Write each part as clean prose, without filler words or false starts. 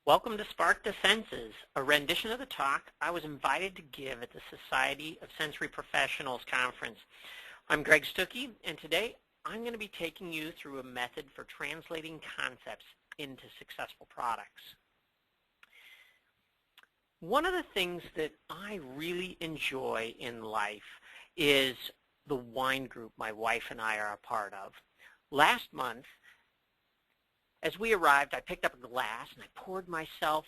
Welcome to Spark the Senses, a rendition of the talk I was invited to give at the Society of Sensory Professionals Conference. I'm Greg Stucky, and today I'm going to be taking you through a method for translating concepts into successful products. One of the things that I really enjoy in life is the wine group my wife and I are a part of. Last month, as we arrived, I picked up a glass and I poured myself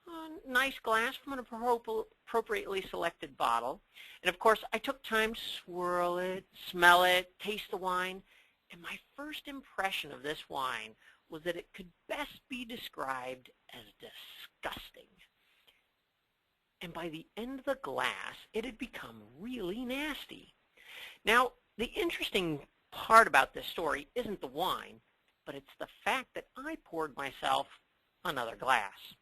a nice glass from an appropriately selected bottle. And of course, I took time to swirl it, smell it, taste the wine. And my first impression of this wine was that it could best be described as disgusting. And by the end of the glass, it had become really nasty. Now, the interesting part about this story isn't the wine, but it's the fact that I poured myself another glass.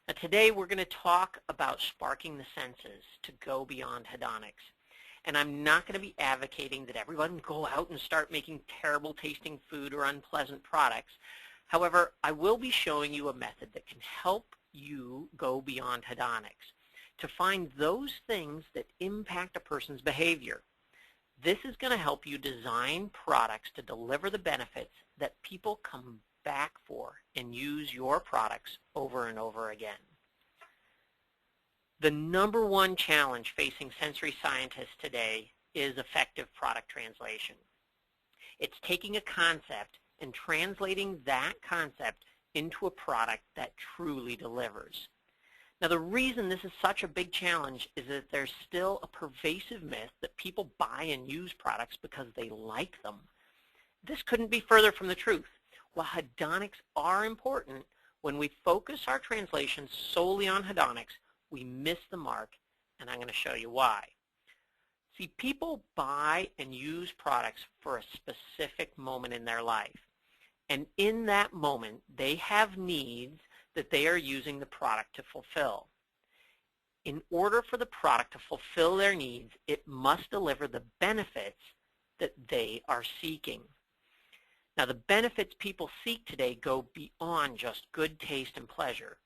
Now today we're going to talk about sparking the senses to go beyond hedonics. And I'm not going to be advocating that everyone go out and start making terrible tasting food or unpleasant products. However, I will be showing you a method that can help you go beyond hedonics to find those things that impact a person's behavior. This is going to help you design products to deliver the benefits that people come back for and use your products over and over again. The number one challenge facing sensory scientists today is effective product translation. It's taking a concept and translating that concept into a product that truly delivers. Now, the reason this is such a big challenge is that there's still a pervasive myth that people buy and use products because they like them. This couldn't be further from the truth. While hedonics are important, when we focus our translations solely on hedonics, we miss the mark, and I'm going to show you why. See, people buy and use products for a specific moment in their life. And in that moment, they have needs that they are using the product to fulfill. In order for the product to fulfill their needs, it must deliver the benefits that they are seeking. Now, the benefits people seek today go beyond just good taste and pleasure.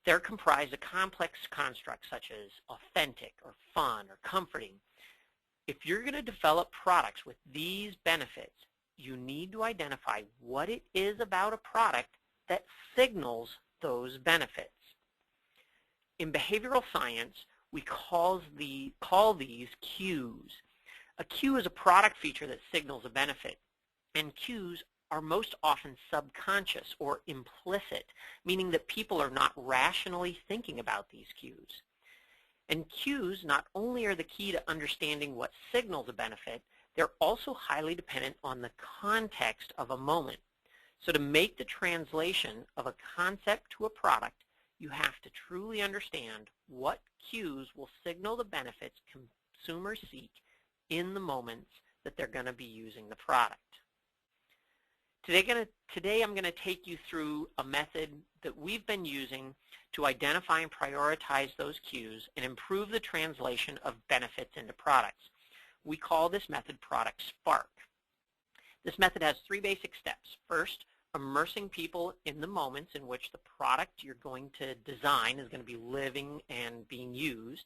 They're comprised of complex constructs such as authentic or fun or comforting. If you're going to develop products with these benefits, you need to identify what it is about a product that signals those benefits. In behavioral science, we call these cues. A cue is a product feature that signals a benefit, and cues are most often subconscious or implicit, meaning that people are not rationally thinking about these cues. And cues not only are the key to understanding what signals a benefit, they're also highly dependent on the context of a moment. So to make the translation of a concept to a product, you have to truly understand what cues will signal the benefits consumers seek in the moments that they're going to be using the product. Today I'm going to take you through a method that we've been using to identify and prioritize those cues and improve the translation of benefits into products. We call this method Product Spark. This method has three basic steps. First, immersing people in the moments in which the product you're going to design is going to be living and being used.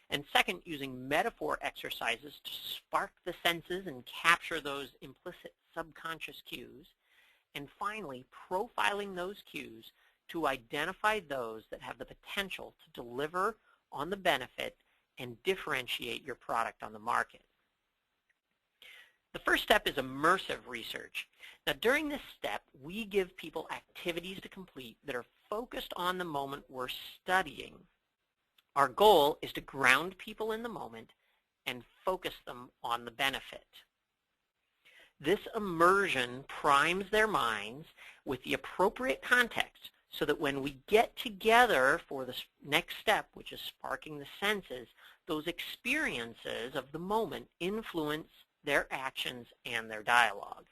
And second, using metaphor exercises to spark the senses and capture those implicit subconscious cues. And finally, profiling those cues to identify those that have the potential to deliver on the benefit and differentiate your product on the market. The first step is immersive research. Now, during this step, we give people activities to complete that are focused on the moment we're studying. Our goal is to ground people in the moment and focus them on the benefit. This immersion primes their minds with the appropriate context so that when we get together for the next step, which is sparking the senses, those experiences of the moment influence their actions and their dialogue.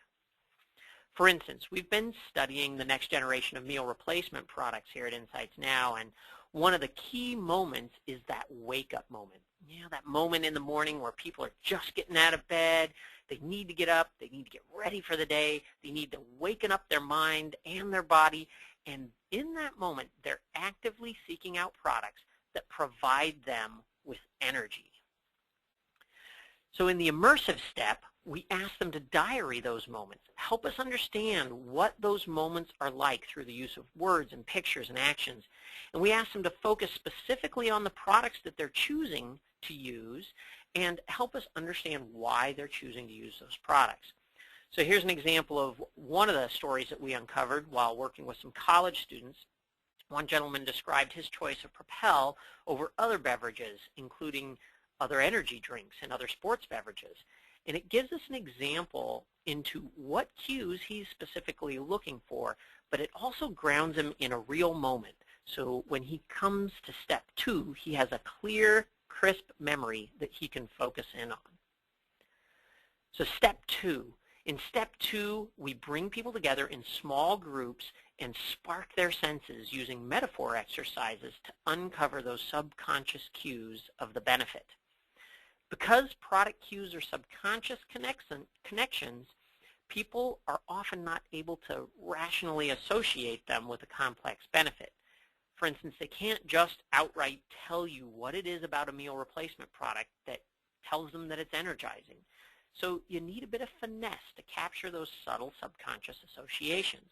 For instance, we've been studying the next generation of meal replacement products here at InsightsNow, and one of the key moments is that wake-up moment. You know, that moment in the morning where people are just getting out of bed, they need to get up, they need to get ready for the day, they need to waken up their mind and their body, And in that moment, they're actively seeking out products that provide them with energy. So in the immersive step, we ask them to diary those moments, help us understand what those moments are like through the use of words and pictures and actions. And we ask them to focus specifically on the products that they're choosing to use and help us understand why they're choosing to use those products. So here's an example of one of the stories that we uncovered while working with some college students. One gentleman described his choice of Propel over other beverages, including other energy drinks and other sports beverages. And it gives us an example into what cues he's specifically looking for, but it also grounds him in a real moment. So when he comes to step 2, he has a clear, crisp memory that he can focus in on. So step 2. In step 2, we bring people together in small groups and spark their senses using metaphor exercises to uncover those subconscious cues of the benefit. Because product cues are subconscious connections, people are often not able to rationally associate them with a complex benefit. For instance, they can't just outright tell you what it is about a meal replacement product that tells them that it's energizing. So you need a bit of finesse to capture those subtle subconscious associations.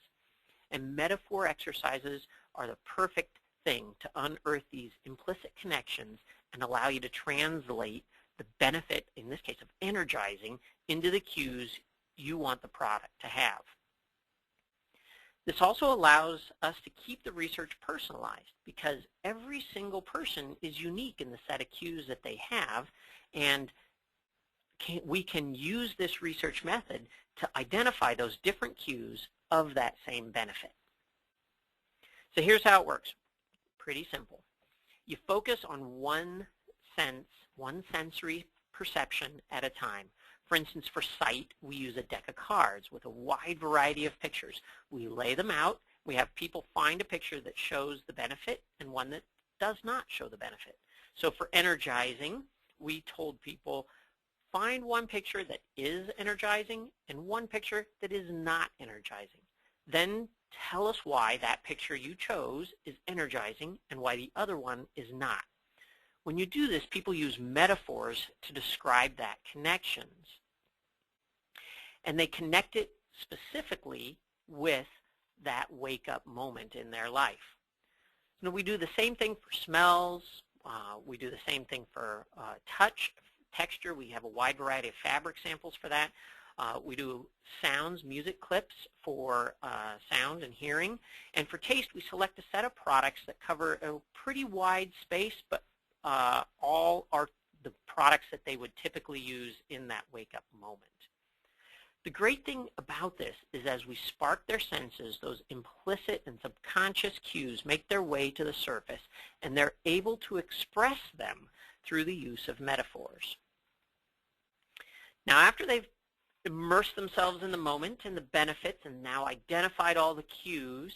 And metaphor exercises are the perfect thing to unearth these implicit connections and allow you to translate the benefit, in this case of energizing, into the cues you want the product to have. This also allows us to keep the research personalized because every single person is unique in the set of cues that they have, and we can use this research method to identify those different cues of that same benefit. So here's how it works. Pretty simple. You focus on one sense, one sensory perception at a time. For instance, for sight, we use a deck of cards with a wide variety of pictures. We lay them out. We have people find a picture that shows the benefit and one that does not show the benefit. So for energizing, we told people, find one picture that is energizing and one picture that is not energizing. Then tell us why that picture you chose is energizing and why the other one is not. When you do this, people use metaphors to describe that connections. And they connect it specifically with that wake-up moment in their life. Now, we do the same thing for smells. We do the same thing for touch, texture. We have a wide variety of fabric samples for that. We do sounds, music clips for sound and hearing. And for taste, we select a set of products that cover a pretty wide space, but all are the products that they would typically use in that wake-up moment. The great thing about this is as we spark their senses, those implicit and subconscious cues make their way to the surface, and they're able to express them through the use of metaphors. Now, after they've immersed themselves in the moment and the benefits and now identified all the cues,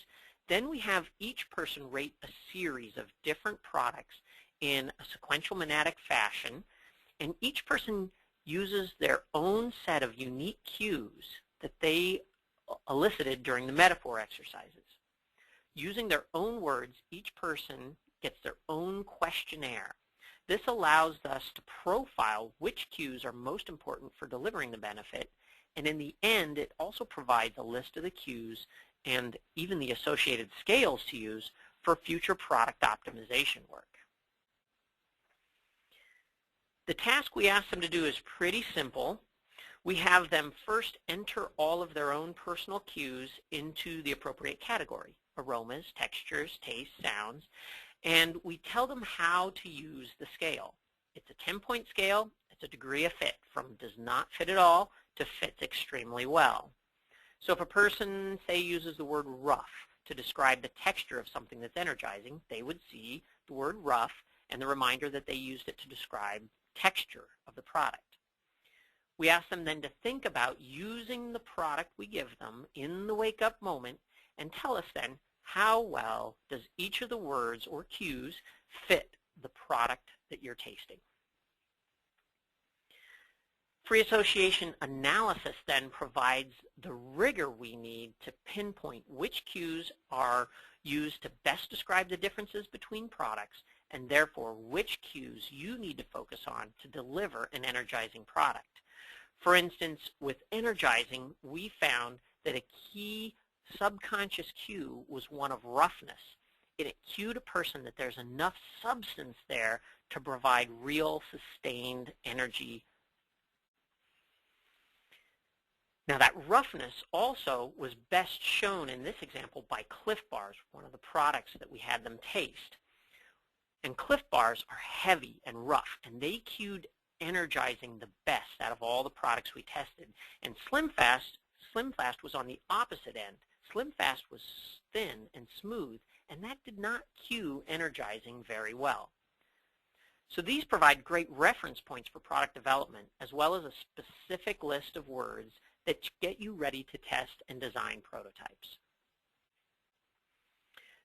then we have each person rate a series of different products in a sequential monadic fashion, and each person uses their own set of unique cues that they elicited during the metaphor exercises. Using their own words, each person gets their own questionnaire. This allows us to profile which cues are most important for delivering the benefit, and in the end, it also provides a list of the cues and even the associated scales to use for future product optimization work. The task we ask them to do is pretty simple. We have them first enter all of their own personal cues into the appropriate category: aromas, textures, tastes, sounds, and we tell them how to use the scale. It's a 10-point scale. It's a degree of fit, from does not fit at all to fits extremely well. So if a person, say, uses the word rough to describe the texture of something that's energizing, they would see the word rough and the reminder that they used it to describe texture of the product. We ask them then to think about using the product we give them in the wake-up moment and tell us then how well does each of the words or cues fit the product that you're tasting. Free association analysis then provides the rigor we need to pinpoint which cues are used to best describe the differences between products, and therefore which cues you need to focus on to deliver an energizing product. For instance, with energizing, we found that a key subconscious cue was one of roughness. It cued a person that there's enough substance there to provide real sustained energy. Now that roughness also was best shown in this example by Cliff Bars, one of the products that we had them taste. And Cliff Bars are heavy and rough, and they cued energizing the best out of all the products we tested. And Slim Fast was on the opposite end. Slim Fast was thin and smooth, and that did not cue energizing very well. So these provide great reference points for product development, as well as a specific list of words that get you ready to test and design prototypes.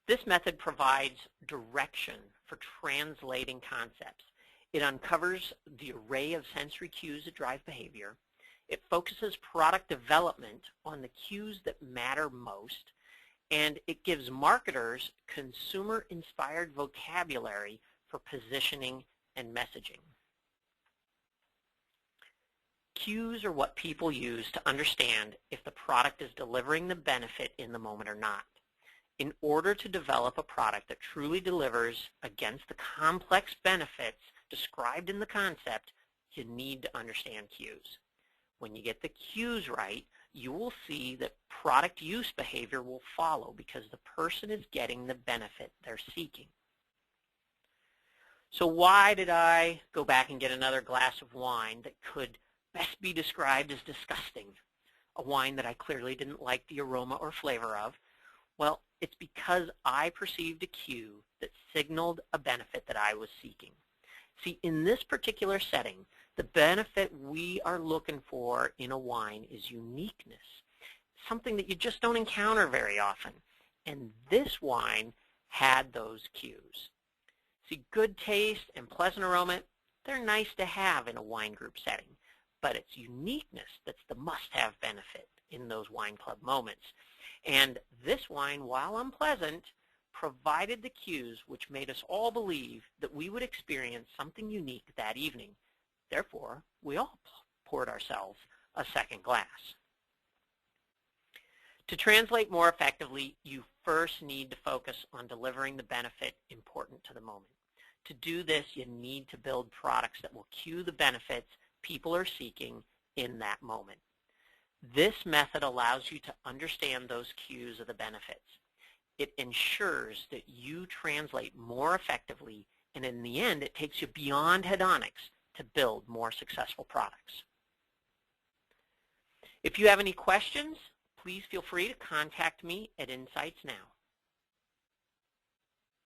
This method provides direction for translating concepts. It uncovers the array of sensory cues that drive behavior. It focuses product development on the cues that matter most, and it gives marketers consumer-inspired vocabulary for positioning and messaging. Cues are what people use to understand if the product is delivering the benefit in the moment or not. In order to develop a product that truly delivers against the complex benefits described in the concept, you need to understand cues. When you get the cues right, you will see that product use behavior will follow because the person is getting the benefit they're seeking. So why did I go back and get another glass of wine that could best be described as disgusting? A wine that I clearly didn't like the aroma or flavor of? Well, it's because I perceived a cue that signaled a benefit that I was seeking. See, in this particular setting, the benefit we are looking for in a wine is uniqueness, something that you just don't encounter very often. And this wine had those cues. See, good taste and pleasant aroma, they're nice to have in a wine group setting, but it's uniqueness that's the must-have benefit in those wine club moments. And this wine, while unpleasant, provided the cues which made us all believe that we would experience something unique that evening. Therefore, we all poured ourselves a second glass. To translate more effectively, you first need to focus on delivering the benefit important to the moment. To do this, you need to build products that will cue the benefits people are seeking in that moment. This method allows you to understand those cues of the benefits. It ensures that you translate more effectively, and in the end, it takes you beyond hedonics to build more successful products. If you have any questions, please feel free to contact me at InsightsNow.